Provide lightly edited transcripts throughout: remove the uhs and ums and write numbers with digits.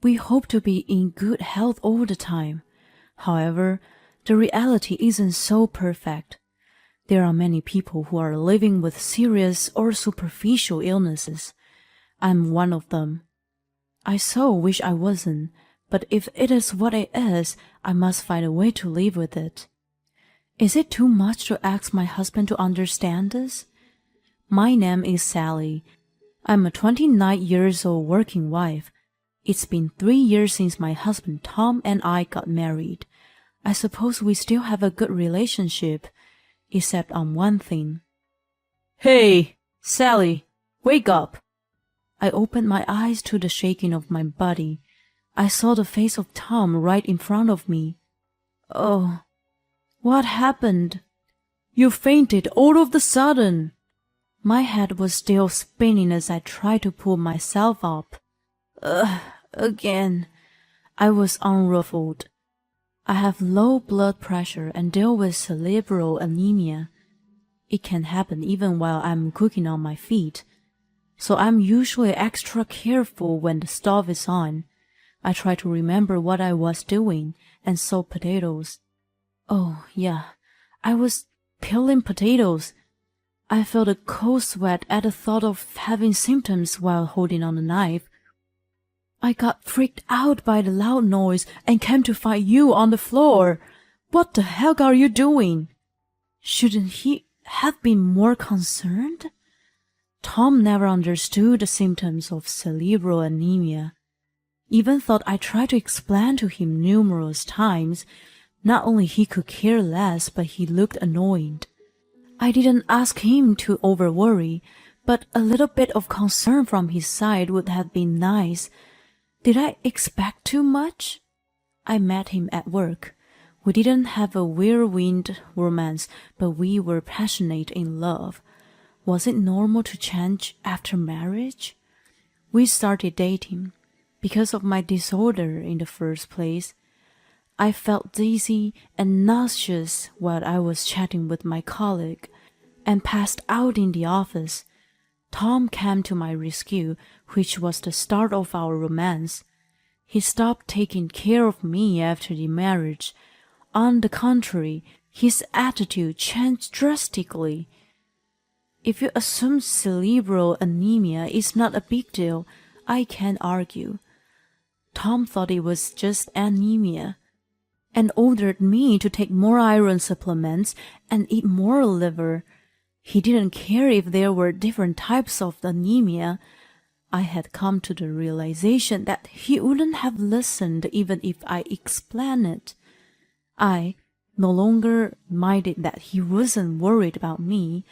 We hope to be in good health all the time. However, the reality isn't so perfect. There are many people who are living with serious or superficial illnesses. I'm one of them. I so wish I wasn't, but if it is what it is, I must find a way to live with it. Is it too much to ask my husband to understand this? My name is Sally. I'm a 29 years old working wife. It's been 3 years since my husband Tom and I got married. I suppose we still have a good relationship, except on one thing. Hey, Sally, wake up! I opened my eyes to the shaking of my body. I saw the face of Tom right in front of me. Oh, what happened? You fainted all of the sudden. My head was still spinning as I tried to pull myself up. Again. I was unruffled. I have low blood pressure and deal with cerebral anemia. It can happen even while I'm cooking on my feet, so I'm usually extra careful when the stove is on. I try to remember what I was doing and saw potatoes. Oh, yeah, I was peeling potatoes. I felt a cold sweat at the thought of having symptoms while holding on the knife. I got freaked out by the loud noise and came to find you on the floor. What the heck are you doing? Shouldn't he have been more concerned? Tom never understood the symptoms of cerebral anemia. Even though I tried to explain to him numerous times, not only he could care less, but he looked annoyed. I didn't ask him to over-worry, but a little bit of concern from his side would have been nice. Did I expect too much? I met him at work. We didn't have a whirlwind romance, but we were passionate in love. Was it normal to change after marriage? We started dating. Because of my disorder in the first place, I felt dizzy and nauseous while I was chatting with my colleague, and passed out in the office. Tom came to my rescue, which was the start of our romance. He stopped taking care of me after the marriage. On the contrary, his attitude changed drastically. If you assume cerebral anemia is not a big deal, I can't argue. Tom thought it was just anemia, and ordered me to take more iron supplements and eat more liver. He didn't care if there were different types of anemia. I had come to the realization that he wouldn't have listened even if I explained it. I no longer minded that he wasn't worried about me,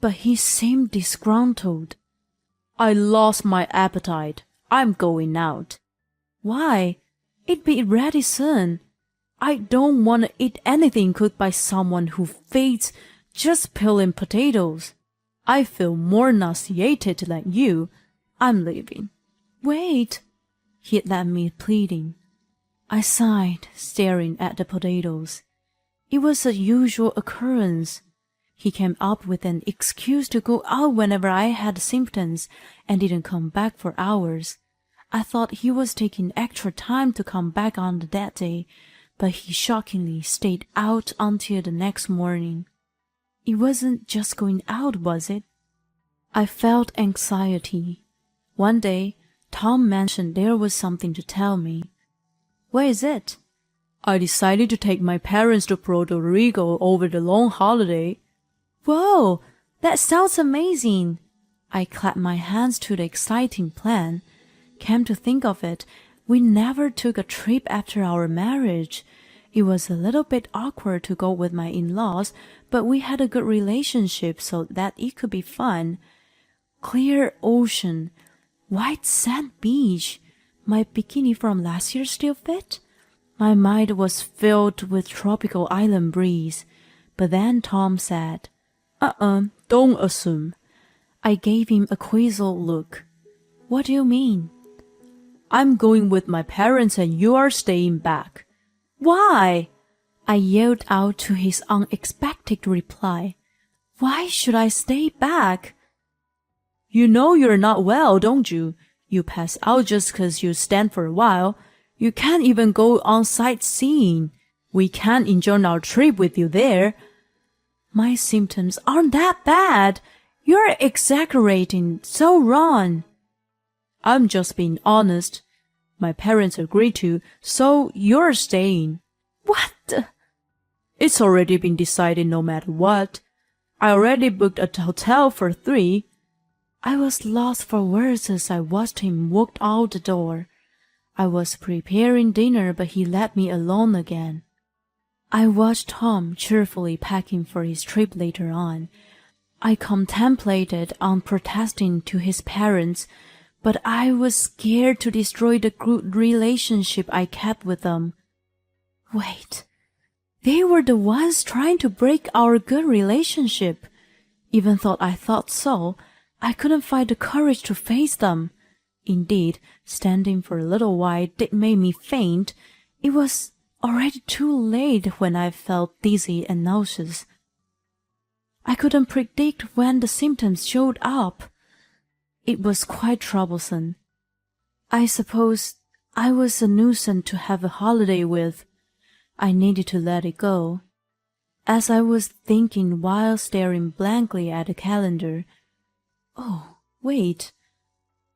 but he seemed disgruntled. I lost my appetite. I'm going out. Why? It'd be ready soon. I don't want to eat anything cooked by someone who feeds just peeling potatoes. I feel more nauseated than you. I'm leaving. Wait, he let me pleading. I sighed, staring at the potatoes. It was a usual occurrence. He came up with an excuse to go out whenever I had symptoms and didn't come back for hours. I thought he was taking extra time to come back on that day, but he shockingly stayed out until the next morning. It wasn't just going out, was it? I felt anxiety. One day, Tom mentioned there was something to tell me. What is it? I decided to take my parents to Puerto Rico over the long holiday. Whoa, that sounds amazing! I clapped my hands to the exciting plan. Came to think of it, we never took a trip after our marriage. It was a little bit awkward to go with my in-laws, but we had a good relationship so that it could be fun. Clear ocean, white sand beach. My bikini from last year still fit? My mind was filled with tropical island breeze. But then Tom said, don't assume. I gave him a quizzical look. What do you mean? I'm going with my parents and you are staying back. Why? I yelled out to his unexpected reply. Why should I stay back? You know you're not well, don't you? You pass out just 'cause you stand for a while. You can't even go on sightseeing. We can't enjoy our trip with you there. My symptoms aren't that bad. You're exaggerating. So wrong. I'm just being honest. My parents agreed to, so you're staying. What? It's already been decided no matter what. I already booked a hotel for 3. I was lost for words as I watched him walk out the door. I was preparing dinner, but he let me alone again. I watched Tom cheerfully packing for his trip later on. I contemplated on protesting to his parents, but I was scared to destroy the good relationship I kept with them. Wait, they were the ones trying to break our good relationship. Even though I thought so, I couldn't find the courage to face them. Indeed, standing for a little while did make me faint. It was already too late when I felt dizzy and nauseous. I couldn't predict when the symptoms showed up. It was quite troublesome. I suppose I was a nuisance to have a holiday with. I needed to let it go. As I was thinking while staring blankly at the calendar, oh, wait.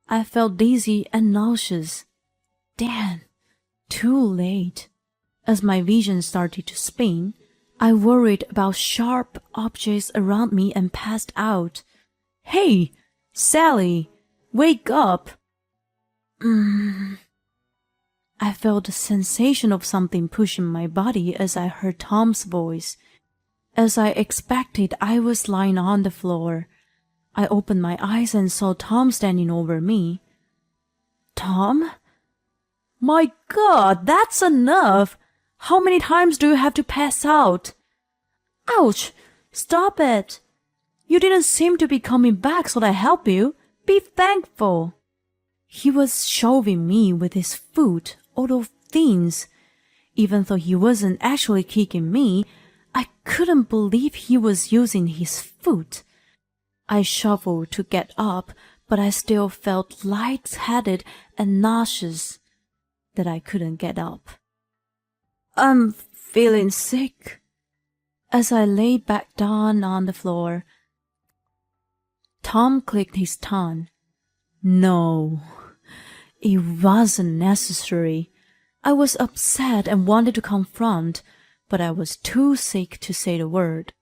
I felt dizzy and nauseous. Damn, too late. As my vision started to spin, I worried about sharp objects around me and passed out. Hey, Sally, wake up! I felt the sensation of something pushing my body as I heard Tom's voice. As I expected, I was lying on the floor. I opened my eyes and saw Tom standing over me. Tom? My God, that's enough! How many times do you have to pass out? Ouch! Stop it! You didn't seem to be coming back, so I helped you. Be thankful. He was shoving me with his foot out of things. Even though he wasn't actually kicking me, I couldn't believe he was using his foot. I shuffled to get up, but I still felt light-headed and nauseous that I couldn't get up. I'm feeling sick. As I lay back down on the floor, Tom clicked his tongue. No, it wasn't necessary. I was upset and wanted to confront, but I was too sick to say the word.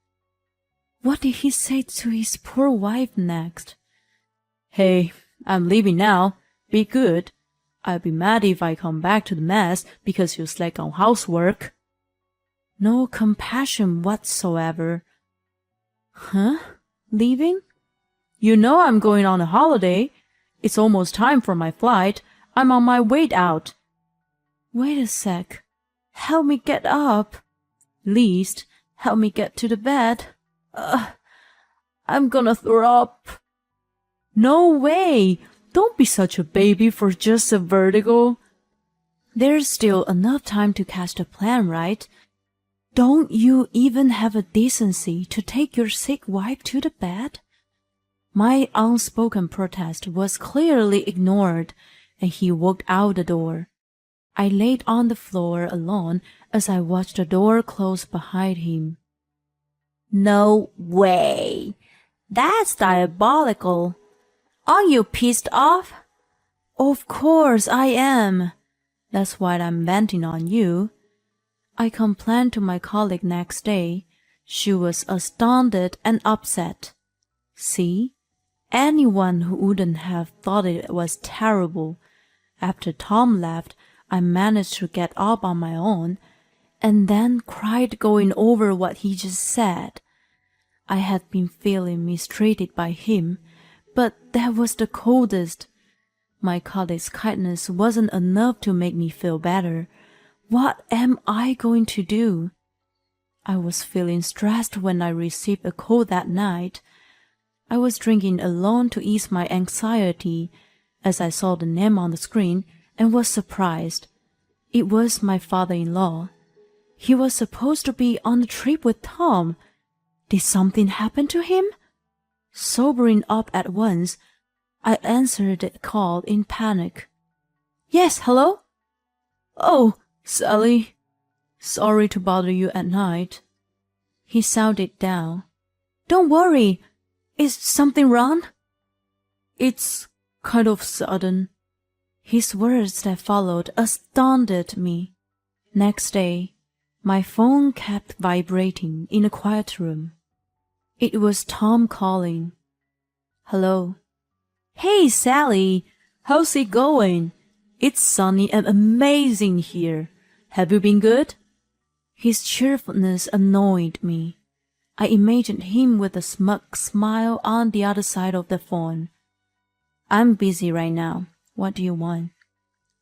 What did he say to his poor wife next? Hey, I'm leaving now. Be good. I'll be mad if I come back to the mess because you slack on housework. No compassion whatsoever. Huh? Leaving? You know I'm going on a holiday. It's almost time for my flight. I'm on my way out. Wait a sec. Help me get up. Least, help me get to the bed. I'm gonna throw up. No way! Don't be such a baby for just a vertigo. There's still enough time to catch the plane, right? Don't you even have a decency to take your sick wife to the bed? My unspoken protest was clearly ignored, and he walked out the door. I laid on the floor alone as I watched the door close behind him. No way! That's diabolical. Aren't you pissed off? Of course I am. That's why I'm venting on you. I complained to my colleague next day. She was astounded and upset. See? Anyone who wouldn't have thought it was terrible. After Tom left, I managed to get up on my own, and then cried going over what he just said. I had been feeling mistreated by him, but that was the coldest. My colleague's kindness wasn't enough to make me feel better. What am I going to do? I was feeling stressed when I received a call that night. I was drinking alone to ease my anxiety as I saw the name on the screen and was surprised. It was my father-in-law. He was supposed to be on the trip with Tom. Did something happen to him? Sobering up at once, I answered the call in panic. Yes, hello? Oh, Sally. Sorry to bother you at night. He sounded down. Don't worry. Is something wrong? It's kind of sudden. His words that followed astounded me. Next day, my phone kept vibrating in the quiet room. It was Tom calling. Hello. Hey, Sally. How's it going? It's sunny and amazing here. Have you been good? His cheerfulness annoyed me. I imagined him with a smug smile on the other side of the phone. I'm busy right now. What do you want?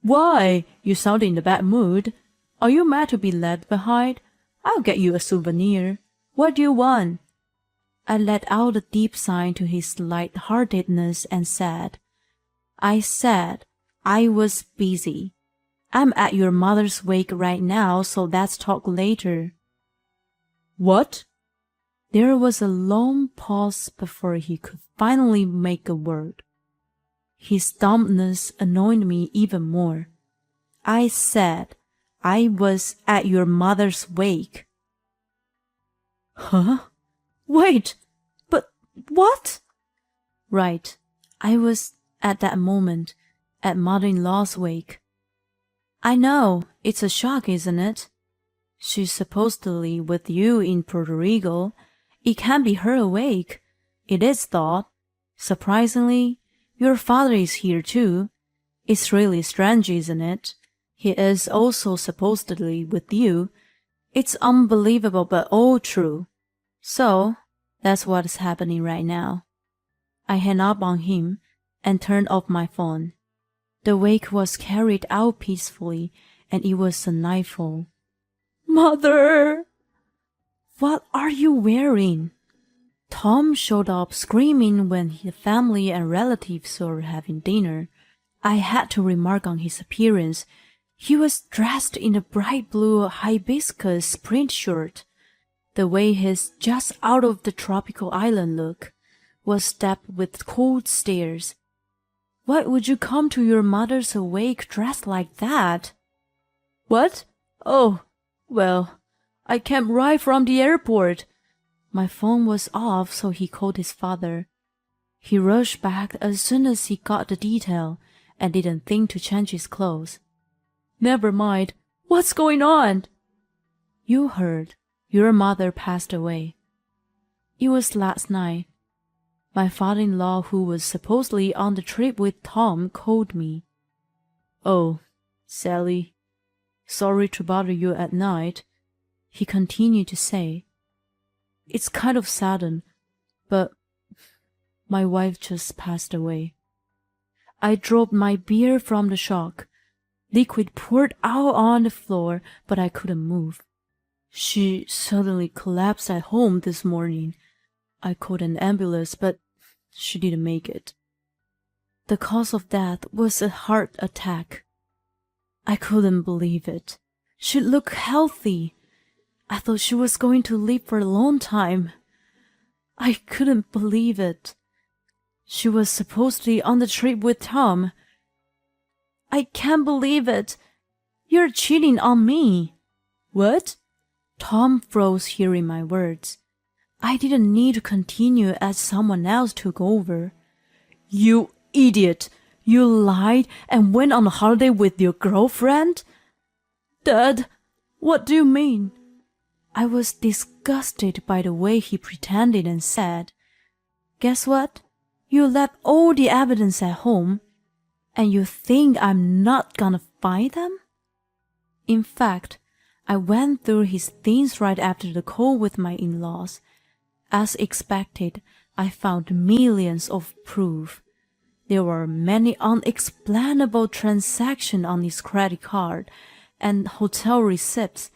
Why? You sound in a bad mood. Are you mad to be left behind? I'll get you a souvenir. What do you want? I let out a deep sigh to his light-heartedness and said, I said I was busy. I'm at your mother's wake right now, so let's talk later. What? There was a long pause before he could finally make a word. His dumbness annoyed me even more. I said I was at your mother's wake. Huh? Wait, but what? Right, I was at that moment at mother-in-law's wake. I know, it's a shock, isn't it? She's supposedly with you in Puerto Rico. It can't be her wake. It is thought. Surprisingly, your father is here too. It's really strange, isn't it? He is also supposedly with you. It's unbelievable but all true. So, that's what is happening right now. I hung up on him and turned off my phone. The wake was carried out peacefully, and it was a nightfall. Mother! What are you wearing? Tom showed up screaming when his family and relatives were having dinner. I had to remark on his appearance. He was dressed in a bright blue hibiscus print shirt. The way his just out of the tropical island look was stepped with cold stares. Why would you come to your mother's wake dressed like that? What? Oh, well, I came right from the airport. My phone was off, so he called his father. He rushed back as soon as he got the detail and didn't think to change his clothes. Never mind. What's going on? You heard. Your mother passed away. It was last night. My father-in-law, who was supposedly on the trip with Tom, called me. Oh, Sally, sorry to bother you at night, he continued to say. It's kind of sudden, but my wife just passed away. I dropped my beer from the shock. Liquid poured out on the floor, but I couldn't move. She suddenly collapsed at home this morning. I called an ambulance, but she didn't make it. The cause of death was a heart attack. I couldn't believe it. She looked healthy. I thought she was going to live for a long time. I couldn't believe it. She was supposedly on the trip with Tom. I can't believe it. You're cheating on me. What? Tom froze hearing my words. I didn't need to continue as someone else took over. You idiot! You lied and went on a holiday with your girlfriend? Dad, what do you mean? I was disgusted by the way he pretended and said, Guess what? You left all the evidence at home, and you think I'm not gonna find them? In fact, I went through his things right after the call with my in-laws. As expected, I found millions of proof. There were many unexplainable transactions on his credit card and hotel receipts.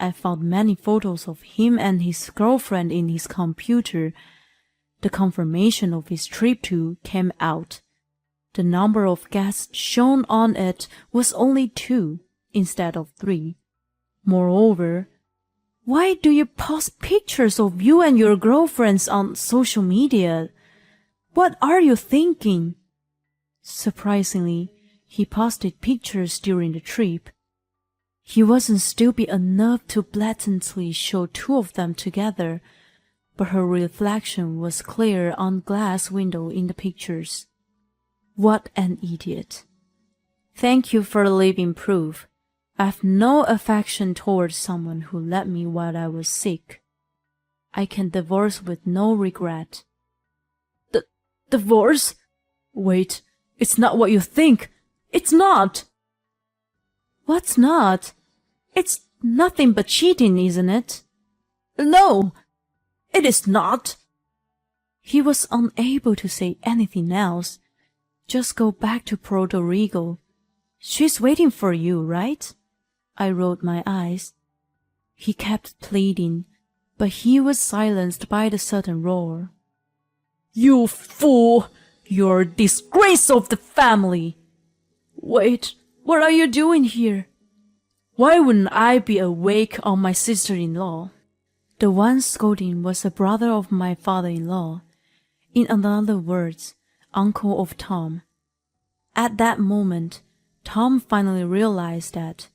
I found many photos of him and his girlfriend in his computer. The confirmation of his trip too came out. The number of guests shown on it was only 2 instead of 3. Moreover, why do you post pictures of you and your girlfriends on social media? What are you thinking? Surprisingly, he posted pictures during the trip. He wasn't stupid enough to blatantly show two of them together, but her reflection was clear on the glass window in the pictures. What an idiot. Thank you for leaving proof. I've no affection towards someone who left me while I was sick. I can divorce with no regret. Divorce? Wait, it's not what you think. It's not. What's not? It's nothing but cheating, isn't it? No, it is not. He was unable to say anything else. Just go back to Puerto Rico. She's waiting for you, right? I rolled my eyes. He kept pleading, but he was silenced by the sudden roar. You fool! You're a disgrace of the family! Wait, what are you doing here? Why wouldn't I be awake on my sister-in-law? The one scolding was a brother of my father-in-law. In other words, uncle of Tom. At that moment, Tom finally realized that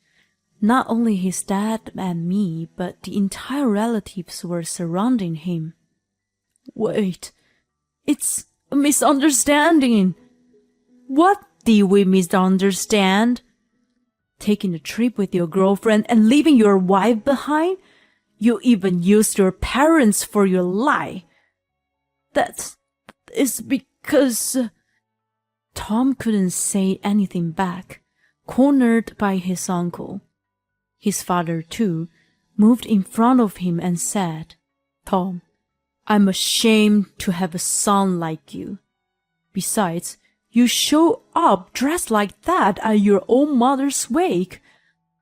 not only his dad and me, but the entire relatives were surrounding him. Wait, it's a misunderstanding. What did we misunderstand? Taking a trip with your girlfriend and leaving your wife behind? You even used your parents for your lie. That is because... Tom couldn't say anything back, cornered by his uncle. His father, too, moved in front of him and said, Tom, I'm ashamed to have a son like you. Besides, you show up dressed like that at your own mother's wake.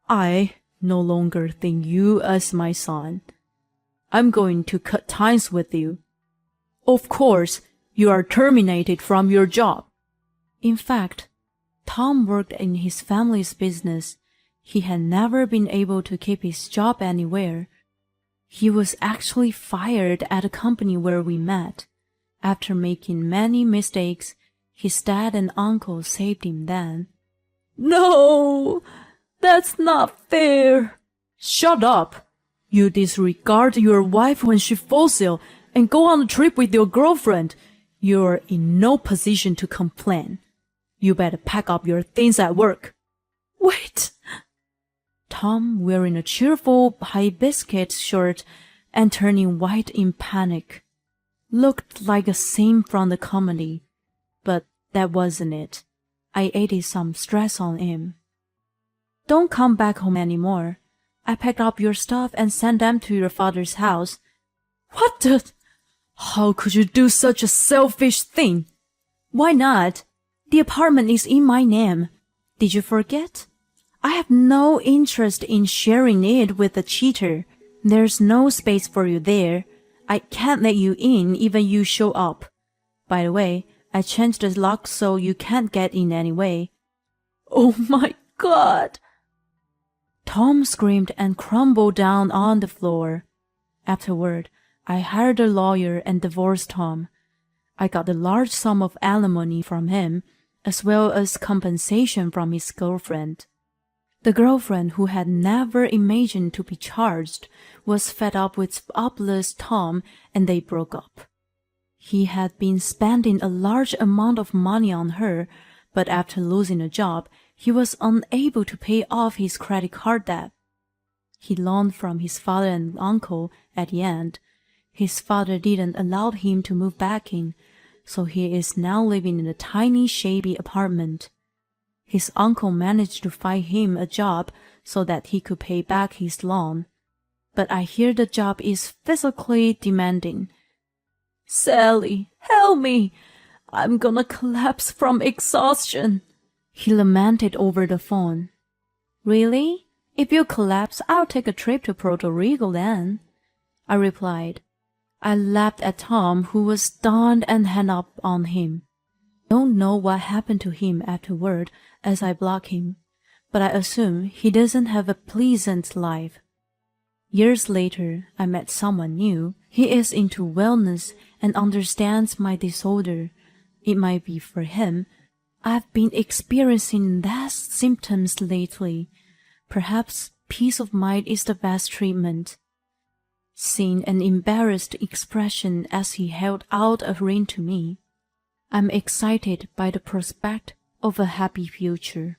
I no longer think you as my son. I'm going to cut ties with you. Of course, you are terminated from your job. In fact, Tom worked in his family's business. He had never been able to keep his job anywhere. He was actually fired at a company where we met. After making many mistakes, his dad and uncle saved him then. No, that's not fair. Shut up. You disregard your wife when she falls ill and go on a trip with your girlfriend. You're in no position to complain. You better pack up your things at work. Wait. Tom, wearing a cheerful hibiscus shirt and turning white in panic, looked like a scene from the comedy. But that wasn't it. I added some stress on him. Don't come back home anymore. I packed up your stuff and sent them to your father's house. What the? How could you do such a selfish thing? Why not? The apartment is in my name. Did you forget? I have no interest in sharing it with a cheater. There's no space for you there. I can't let you in even you show up. By the way, I changed the lock so you can't get in anyway. Oh my God! Tom screamed and crumbled down on the floor. Afterward, I hired a lawyer and divorced Tom. I got a large sum of alimony from him, as well as compensation from his girlfriend. The girlfriend, who had never imagined to be charged, was fed up with upless Tom, and they broke up. He had been spending a large amount of money on her, but after losing a job, he was unable to pay off his credit card debt. He loaned from his father and uncle at the end. His father didn't allow him to move back in, so he is now living in a tiny, shabby apartment. His uncle managed to find him a job so that he could pay back his loan. But I hear the job is physically demanding. Sally, help me! I'm gonna collapse from exhaustion, he lamented over the phone. Really? If you collapse, I'll take a trip to Puerto Rico then, I replied. I laughed at Tom, who was stunned and hung up on him. Don't know what happened to him afterward as I blocked him, but I assume he doesn't have a pleasant life. Years later, I met someone new. He is into wellness and understands my disorder. It might be for him. I've been experiencing less symptoms lately. Perhaps peace of mind is the best treatment. Seeing an embarrassed expression as he held out a ring to me, I'm excited by the prospect of a happy future.